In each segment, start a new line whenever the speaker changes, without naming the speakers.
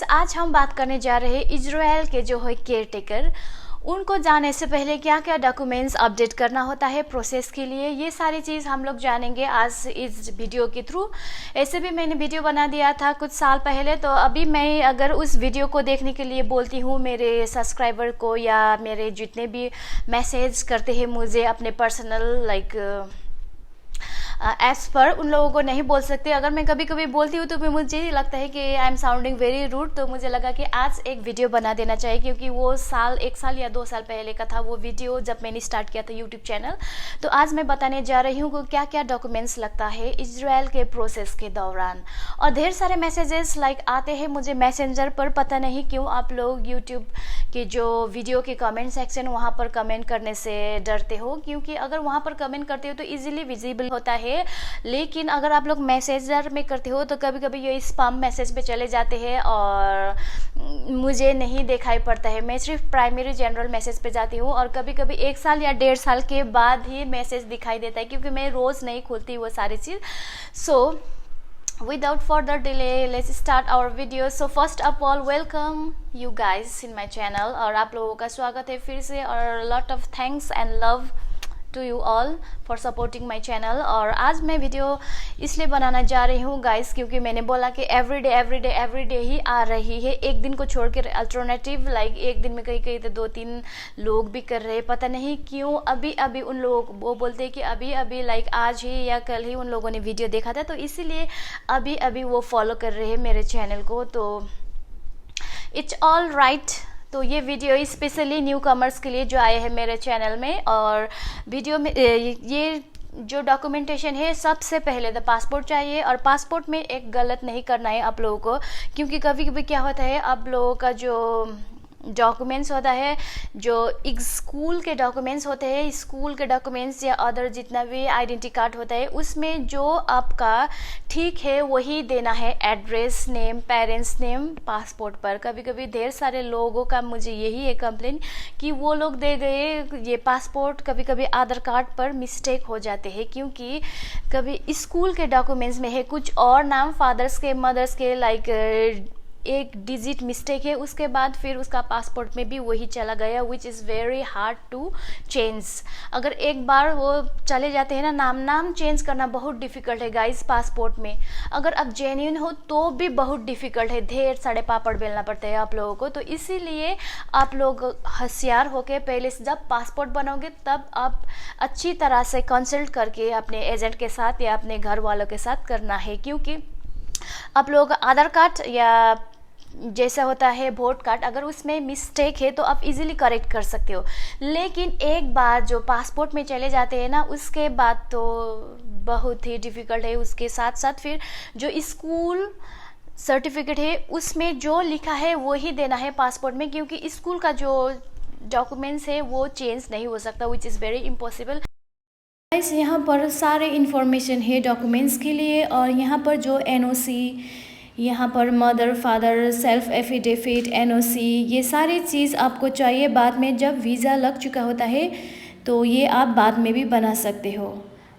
आज हम बात करने जा रहे हैं इजराइल के जो है केयर टेकर, उनको जाने से पहले क्या क्या डॉक्यूमेंट्स अपडेट करना होता है प्रोसेस के लिए, ये सारी चीज़ हम लोग जानेंगे आज इस वीडियो के थ्रू। ऐसे भी मैंने वीडियो बना दिया था कुछ साल पहले, तो अभी मैं अगर उस वीडियो को देखने के लिए बोलती हूँ मेरे सब्सक्राइबर को या मेरे जितने भी मैसेज करते हैं मुझे अपने पर्सनल एप्स पर, उन लोगों को नहीं बोल सकते। अगर मैं कभी कभी बोलती हूँ तो भी मुझे लगता है कि I am sounding very rude, तो मुझे लगा कि आज एक वीडियो बना देना चाहिए, क्योंकि वो एक साल या 2 साल पहले का था वो वीडियो जब मैंने स्टार्ट किया था यूट्यूब चैनल। तो आज मैं बताने जा रही हूँ कि क्या क्या डॉक्यूमेंट्स लगता है इजराइल के प्रोसेस के दौरान। और ढेर सारे मैसेजेस आते हैं मुझे मैसेंजर पर, पता नहीं क्यों आप लोग यूट्यूब के जो वीडियो के कमेंट सेक्शन वहाँ पर कमेंट करने से डरते हो, क्योंकि अगर वहाँ पर कमेंट करते हो तो ईजिली विजिबल होता है, लेकिन अगर आप लोग मैसेजर में करते हो तो कभी कभी ये स्पैम मैसेज पे चले जाते हैं और मुझे नहीं दिखाई पड़ता है। मैं सिर्फ प्राइमरी जनरल मैसेज पे जाती हूँ और कभी कभी 1 साल या 1.5 साल के बाद ही मैसेज दिखाई देता है, क्योंकि मैं रोज़ नहीं खोलती वो सारी चीज़। सो without further delay let's start our video. So first of all welcome you guys in my channel, और आप लोगों का स्वागत है फिर से, और lot of thanks and love to you all for supporting my channel। और आज मैं वीडियो इसलिए बनाना जा रही हूँ गाइस, क्योंकि मैंने बोला कि एवरीडे ही आ रही है, एक दिन को छोड़ के अल्टरनेटिव एक दिन में कहीं तो 2-3 लोग भी कर रहे हैं, पता नहीं क्यों। अभी उन लोग वो बोलते हैं कि अभी आज ही या कल ही उन लोगों ने वीडियो देखा था, तो इसीलिए अभी वो फॉलो कर रहे हैं मेरे चैनल को, तो इट्स ऑल राइट। तो ये वीडियो स्पेशली न्यू कमर्स के लिए जो आए हैं मेरे चैनल में। और वीडियो में ये जो डॉक्यूमेंटेशन है, सबसे पहले तो पासपोर्ट चाहिए, और पासपोर्ट में एक गलत नहीं करना है आप लोगों को, क्योंकि कभी कभी क्या होता है आप लोगों का जो डॉक्यूमेंट्स होता है, जो स्कूल के डॉक्यूमेंट्स होते हैं, स्कूल के डॉक्यूमेंट्स या अदर जितना भी आइडेंटिटी कार्ड होता है, उसमें जो आपका ठीक है वही देना है, address, name, parents name passport पर। कभी कभी ढेर सारे लोगों का मुझे यही है कंप्लेन कि वो लोग दे गए ये पासपोर्ट, कभी कभी आधार कार्ड पर मिस्टेक हो जाते हैं, क्योंकि कभी स्कूल के डॉक्यूमेंट्स में है कुछ और नाम, फादर्स के मदर्स के एक डिजिट मिस्टेक है, उसके बाद फिर उसका पासपोर्ट में भी वही चला गया, which is very hard to change. अगर एक बार वो चले जाते हैं ना, नाम चेंज करना बहुत डिफ़िकल्ट है गाइस पासपोर्ट में। अगर आप जेन्युइन हो तो भी बहुत डिफ़िकल्ट है, ढेर सारे पापड़ बेलना पड़ता है आप लोगों को। तो इसीलिए आप लोग होशियार होकर पहले से जब पासपोर्ट बनाओगे तब आप अच्छी तरह से कंसल्ट करके अपने एजेंट के साथ या अपने घर वालों के साथ करना है, क्योंकि आप लोग आधार कार्ड या जैसा होता है वोट कार्ड, अगर उसमें मिस्टेक है तो आप इजीली करेक्ट कर सकते हो, लेकिन एक बार जो पासपोर्ट में चले जाते हैं ना, उसके बाद तो बहुत ही डिफ़िकल्ट है। उसके साथ साथ फिर जो स्कूल सर्टिफिकेट है उसमें जो लिखा है वही देना है पासपोर्ट में, क्योंकि स्कूल का जो डॉक्यूमेंट्स है वो चेंज नहीं हो सकता, विच इज़ वेरी इम्पॉसिबल। यहाँ पर सारे इन्फॉर्मेशन है डॉक्यूमेंट्स के लिए, और यहाँ पर जो NOC, यहाँ पर mother father self affidavit, NOC, ये सारी चीज़ आपको चाहिए बाद में जब वीज़ा लग चुका होता है, तो ये आप बाद में भी बना सकते हो।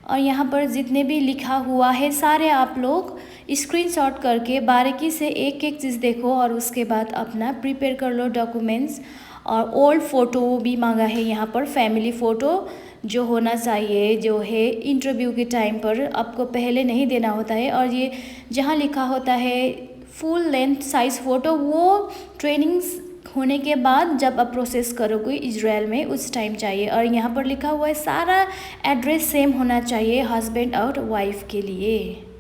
और यहाँ पर जितने भी लिखा हुआ है सारे आप लोग स्क्रीनशॉट करके बारीकी से एक एक चीज़ देखो, और उसके बाद अपना प्रिपेयर कर लो डॉक्यूमेंट्स। और ओल्ड फ़ोटो भी मांगा है यहाँ पर, फैमिली फ़ोटो जो होना चाहिए, जो है इंटरव्यू के टाइम पर आपको पहले नहीं देना होता है। और ये जहाँ लिखा होता है फुल लेंथ साइज़ फ़ोटो, वो ट्रेनिंग्स होने के बाद जब आप प्रोसेस करोगे इजराइल में उस टाइम चाहिए। और यहाँ पर लिखा हुआ है सारा एड्रेस सेम होना चाहिए हस्बैंड और वाइफ के लिए।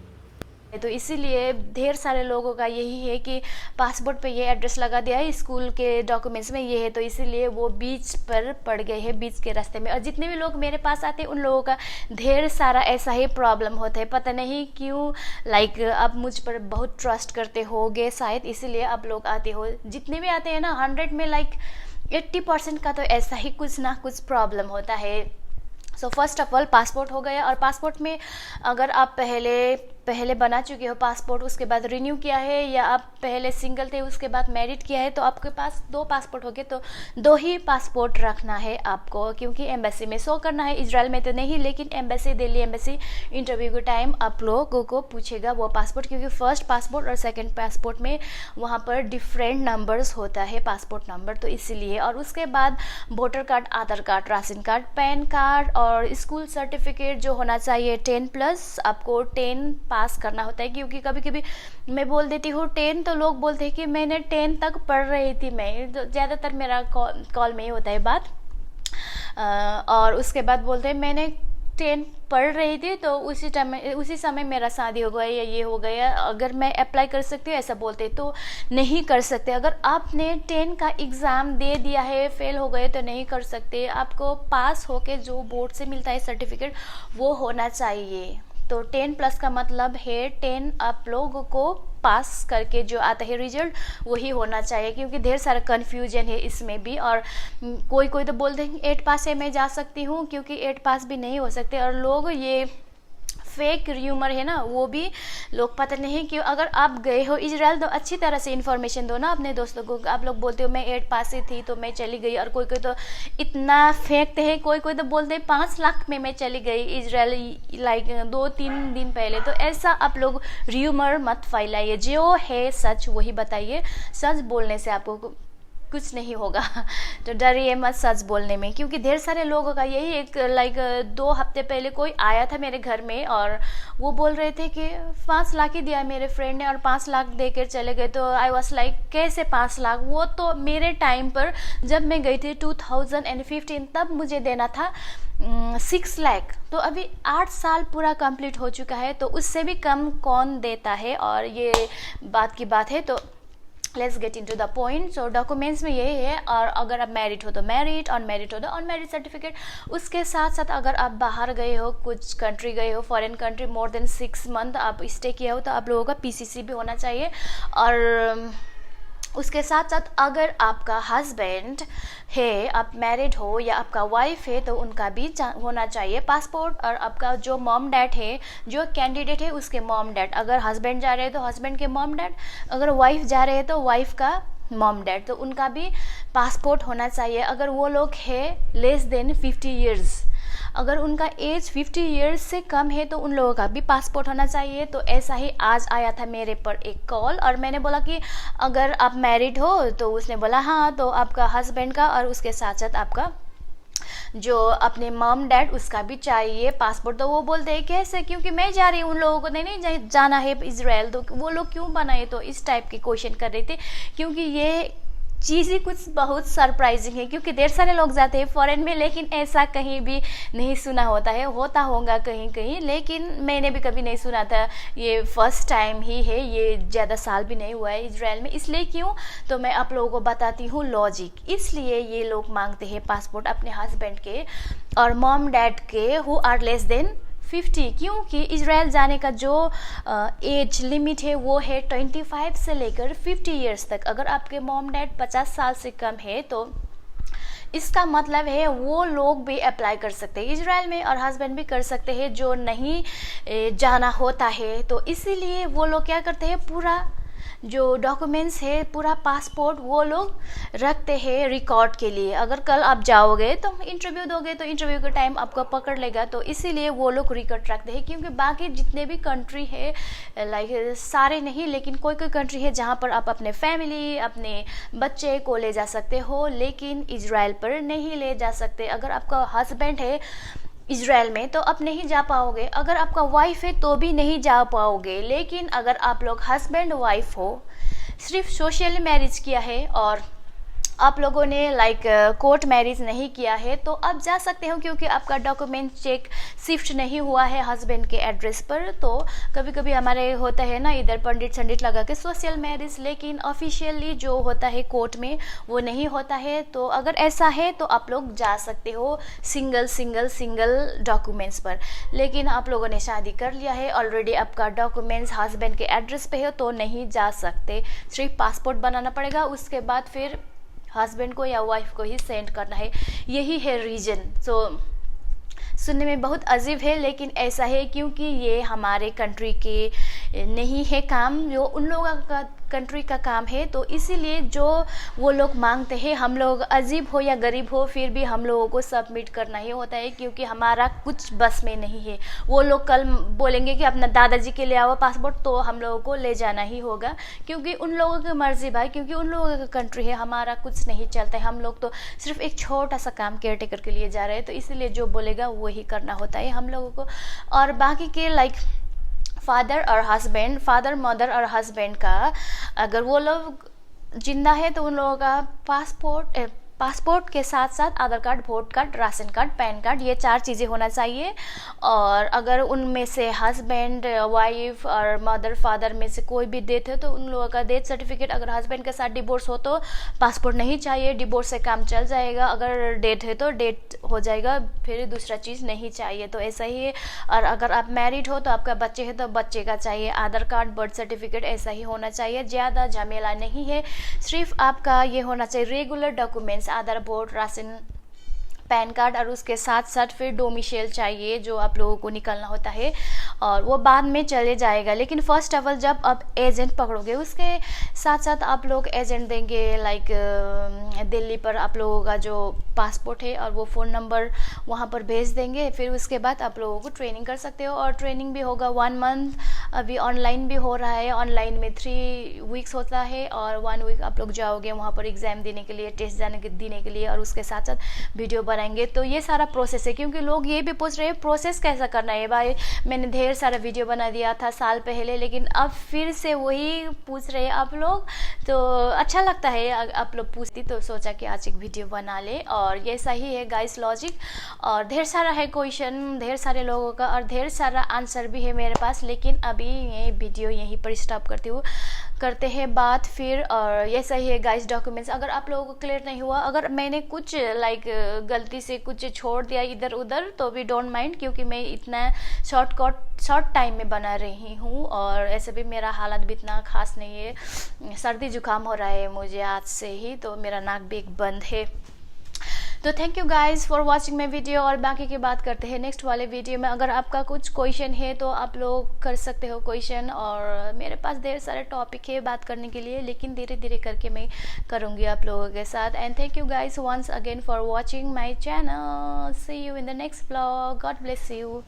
तो इसीलिए ढेर सारे लोगों का यही है कि पासपोर्ट पे ये एड्रेस लगा दिया है, स्कूल के डॉक्यूमेंट्स में ये है, तो इसीलिए वो बीच पर पड़ गए हैं, बीच के रास्ते में। और जितने भी लोग मेरे पास आते हैं उन लोगों का ढेर सारा ऐसा ही प्रॉब्लम होता है, पता नहीं क्यों। आप मुझ पर बहुत ट्रस्ट करते होगे शायद, इसीलिए आप लोग आते हो। जितने भी आते हैं ना 100 में 80% का तो ऐसा ही कुछ ना कुछ प्रॉब्लम होता है। So first of all passport हो गया, और पासपोर्ट में अगर आप पहले पहले बना चुके हो पासपोर्ट, उसके बाद रिन्यू किया है, या आप पहले सिंगल थे उसके बाद मैरिड किया है, तो आपके पास 2 पासपोर्ट हो गए, तो 2 ही पासपोर्ट रखना है आपको, क्योंकि एम्बेसी में शो करना है। इजराइल में तो नहीं, लेकिन एम्बेसी, दिल्ली एम्बेसी इंटरव्यू के टाइम आप लोगों को पूछेगा वो पासपोर्ट, क्योंकि फर्स्ट पासपोर्ट और सेकंड पासपोर्ट में वहाँ पर डिफरेंट नंबर्स होता है पासपोर्ट नंबर, तो इसलिए। और उसके बाद voter card, Aadhaar card, ration card, PAN card और स्कूल सर्टिफिकेट जो होना चाहिए 10+। आपको 10 पास करना होता है, क्योंकि कभी कभी मैं बोल देती हूँ 10, तो लोग बोलते हैं कि मैंने 10 तक पढ़ रही थी मैं, तो ज़्यादातर मेरा कॉल में ही होता है बात। और उसके बाद बोलते हैं मैंने 10 पढ़ रही थी, तो उसी समय मेरा शादी हो गया या ये हो गया, अगर मैं अप्लाई कर सकती हूँ ऐसा बोलते, तो नहीं कर सकते। अगर आपने 10 का एग्ज़ाम दे दिया है, फेल हो गए, तो नहीं कर सकते। आपको पास होके जो बोर्ड से मिलता है सर्टिफिकेट वो होना चाहिए। तो 10+ का मतलब है 10 आप लोगों को पास करके जो आता है रिजल्ट वही होना चाहिए, क्योंकि ढेर सारा कन्फ्यूजन है इसमें भी। और कोई कोई तो बोलते हैं 8 पास से मैं जा सकती हूँ, क्योंकि 8 पास भी नहीं हो सकते। और लोग ये फेक र्यूमर है ना, वो भी लोग पता नहीं क्यों। अगर आप गए हो इजराइल तो अच्छी तरह से इन्फॉर्मेशन दो ना अपने दोस्तों को। आप लोग बोलते हो मैं 8 पास से थी तो मैं चली गई, और कोई कोई तो इतना फेंकते हैं, कोई कोई तो बोलते हैं 5 लाख में मैं चली गई इजराइल, लाइक 2-3 दिन पहले। तो ऐसा आप लोग र्यूमर मत फैलाइए, जो है सच वही बताइए। सच बोलने से आपको कुछ नहीं होगा, तो डरिए मत सच बोलने में, क्योंकि ढेर सारे लोगों का यही एक, लाइक 2 हफ्ते पहले कोई आया था मेरे घर में और वो बोल रहे थे कि 5 लाख ही दिया मेरे फ्रेंड ने और 5 लाख देकर चले गए। तो आई वाज लाइक कैसे 5 लाख? वो तो मेरे टाइम पर जब मैं गई थी 2015 तब मुझे देना था 6 लाख। तो अभी 8 साल पूरा कंप्लीट हो चुका है, तो उससे भी कम कौन देता है? और ये बात की बात है, तो let's get in to the point. So documents में यही है। और अगर आप मैरिड हो तो मैरिड, अनमैरिड हो तो अनमैरिड सर्टिफिकेट। उसके साथ साथ अगर आप बाहर गए हो, कुछ कंट्री गए हो, foreign country, more than 6 month आप स्टे किया हो, तो आप लोगों का PCC भी होना चाहिए। और उसके साथ साथ अगर आपका हस्बैंड है, आप मैरिड हो, या आपका वाइफ है, तो उनका भी होना चाहिए पासपोर्ट। और आपका जो मॉम डैड है, जो कैंडिडेट है, उसके मॉम डैड, अगर हस्बैंड जा रहे हैं तो हस्बैंड के मॉम डैड, अगर वाइफ जा रहे हैं तो वाइफ का मॉम डैड, तो उनका भी पासपोर्ट होना चाहिए। अगर वो लोग है लेस देन 50 ईयर्स, अगर उनका एज 50 ईयर्स से कम है तो उन लोगों का भी पासपोर्ट होना चाहिए। तो ऐसा ही आज आया था मेरे पर एक कॉल, और मैंने बोला कि अगर आप मैरिड हो, तो उसने बोला हाँ, तो आपका हस्बैंड का और उसके साथ साथ आपका जो अपने मॉम डैड उसका भी चाहिए पासपोर्ट। तो वो बोलते हैं कैसे, क्योंकि मैं जा रही हूँ, उन लोगों को नहीं जाना है इजराइल, तो वो लोग क्यों बनाए? तो इस टाइप के क्वेश्चन कर रहे थे, क्योंकि ये चीज़ ही कुछ बहुत सरप्राइजिंग है, क्योंकि ढेर सारे लोग जाते हैं फॉरेन में, लेकिन ऐसा कहीं भी नहीं सुना होता है। होता होगा कहीं कहीं, लेकिन मैंने भी कभी नहीं सुना था। ये फर्स्ट टाइम ही है, ये ज़्यादा साल भी नहीं हुआ है इजराइल में। इसलिए क्यों, तो मैं आप लोगों को बताती हूँ लॉजिक। इसलिए ये लोग मांगते हैं पासपोर्ट अपने हस्बैंड के और मॉम डैड के हु आर लेस देन 50, क्योंकि इजराइल जाने का जो एज लिमिट है वो है 25 से लेकर 50 ईयर्स तक। अगर आपके मॉम डैड 50 साल से कम है, तो इसका मतलब है वो लोग भी अप्लाई कर सकते हैं इजराइल में, और हस्बैंड भी कर सकते हैं जो नहीं जाना होता है। तो इसीलिए वो लोग क्या करते हैं, पूरा जो डॉक्यूमेंट्स है, पूरा पासपोर्ट वो लोग रखते हैं रिकॉर्ड के लिए। अगर कल आप जाओगे तो इंटरव्यू दोगे, तो इंटरव्यू के टाइम आपको पकड़ लेगा, तो इसीलिए वो लोग रिकॉर्ड रखते हैं। क्योंकि बाकी जितने भी कंट्री है, लाइक सारे नहीं, लेकिन कोई कोई कंट्री है जहाँ पर आप अपने फैमिली, अपने बच्चे को ले जा सकते हो, लेकिन इजराइल पर नहीं ले जा सकते। अगर आपका हस्बैंड है इजराइल में तो आप नहीं जा पाओगे, अगर आपका वाइफ है तो भी नहीं जा पाओगे। लेकिन अगर आप लोग हस्बैंड वाइफ हो, सिर्फ सोशल मैरिज किया है और आप लोगों ने लाइक कोर्ट मैरिज नहीं किया है, तो आप जा सकते हो, क्योंकि आपका डॉक्यूमेंट चेक शिफ्ट नहीं हुआ है हस्बैंड के एड्रेस पर। तो कभी कभी हमारे होता है ना इधर पंडित संडित लगा के सोशल मैरिज, लेकिन ऑफिशियली जो होता है कोर्ट में वो नहीं होता है। तो अगर ऐसा है तो आप लोग जा सकते हो सिंगल डॉक्यूमेंट्स पर। लेकिन आप लोगों ने शादी कर लिया है ऑलरेडी, आपका डॉक्यूमेंट्स हस्बैंड के एड्रेस पे है, तो नहीं जा सकते। सिर्फ पासपोर्ट बनाना पड़ेगा, उसके बाद फिर हस्बैंड को या वाइफ को ही सेंड करना है। यही है रीजन। सुनने में बहुत अजीब है, लेकिन ऐसा है क्योंकि ये हमारे कंट्री के नहीं है काम, जो उन लोगों का कंट्री का काम है। तो इसीलिए जो वो लोग मांगते हैं, हम लोग अजीब हो या गरीब हो फिर भी हम लोगों को सबमिट करना ही होता है, क्योंकि हमारा कुछ बस में नहीं है। वो लोग कल बोलेंगे कि अपना दादाजी के लिए आओ पासपोर्ट, तो हम लोगों को ले जाना ही होगा, क्योंकि उन लोगों की मर्जी भाई, क्योंकि उन लोगों का कंट्री है, हमारा कुछ नहीं चलता है। हम लोग तो सिर्फ एक छोटा सा काम केयर टेकर के लिए जा रहे हैं, तो इसलिए जो बोलेगा वही करना होता है हम लोगों को। और बाकी के लाइक फादर मदर और हस्बैंड का अगर वो लोग जिंदा है तो उन लोगों का पासपोर्ट के साथ साथ Aadhaar card, vote card, ration card, PAN card, ये 4 चीज़ें होना चाहिए। और अगर उनमें से हस्बैंड, वाइफ और मदर फादर में से कोई भी डेथ है तो उन लोगों का डेथ सर्टिफिकेट। अगर हस्बैंड के साथ डिवोर्स हो तो पासपोर्ट नहीं चाहिए, डिवोर्स से काम चल जाएगा। अगर डेथ है तो डेथ हो जाएगा, फिर दूसरा चीज़ नहीं चाहिए। तो ऐसा ही है। और अगर आप मैरिड हो तो आपका बच्चे है तो बच्चे का चाहिए आधार कार्ड, बर्थ सर्टिफिकेट, ऐसा ही होना चाहिए। ज़्यादा झमेला नहीं है, सिर्फ आपका ये होना चाहिए रेगुलर डॉक्यूमेंट्स, आधार, वोट, राशन, पैन कार्ड, और उसके साथ साथ फिर डोमिसाइल चाहिए जो आप लोगों को निकलना होता है, और वो बाद में चले जाएगा। लेकिन फर्स्ट ऑफ ऑल जब आप एजेंट पकड़ोगे उसके साथ साथ आप लोग एजेंट देंगे, लाइक दिल्ली पर आप लोगों का जो पासपोर्ट है और वो फ़ोन नंबर वहाँ पर भेज देंगे। फिर उसके बाद आप लोगों को ट्रेनिंग कर सकते हो, और ट्रेनिंग भी होगा 1 मंथ। अभी ऑनलाइन भी हो रहा है, ऑनलाइन में 3 वीक्स होता है, और 1 वीक आप लोग जाओगे वहाँ पर एग्ज़ाम देने के लिए, टेस्ट देने के लिए, और उसके साथ साथ वीडियो बनाएंगे। तो ये सारा प्रोसेस है, क्योंकि लोग ये भी पूछ रहे हैं प्रोसेस कैसा करना है भाई, मैंने ढेर सारा वीडियो बना दिया था साल पहले, लेकिन अब फिर से वही पूछ रहे हैं आप लोग। तो अच्छा लगता है आप लोग पूछती, तो सोचा कि आज एक वीडियो बना ले। और ये सही है गाइस लॉजिक, और ढेर सारा है क्वेश्चन ढेर सारे लोगों का, और ढेर सारा आंसर भी है मेरे पास। लेकिन अभी ये वीडियो यहीं पर स्टॉप करते हैं बात फिर। और ये सही है गाइस डॉक्यूमेंट्स, अगर आप लोगों को क्लियर नहीं हुआ, अगर मैंने कुछ लाइक गलती से कुछ छोड़ दिया इधर उधर, तो भी डोंट माइंड, क्योंकि मैं इतना शॉर्ट टाइम में बना रही हूँ, और ऐसे भी मेरा हालत भी इतना खास नहीं है। सर्दी जुकाम हो रहा है मुझे आज से ही, तो मेरा नाक भी एक बंद है। तो thank you guys for watching my video, और बाकी की बात करते हैं नेक्स्ट वाले वीडियो में। अगर आपका कुछ क्वेश्चन है तो आप लोग कर सकते हो क्वेश्चन, और मेरे पास ढेर सारे टॉपिक है बात करने के लिए, लेकिन धीरे धीरे करके मैं करूँगी आप लोगों के साथ। And thank you guys once again for watching my channel. See you in the next blog. God bless you.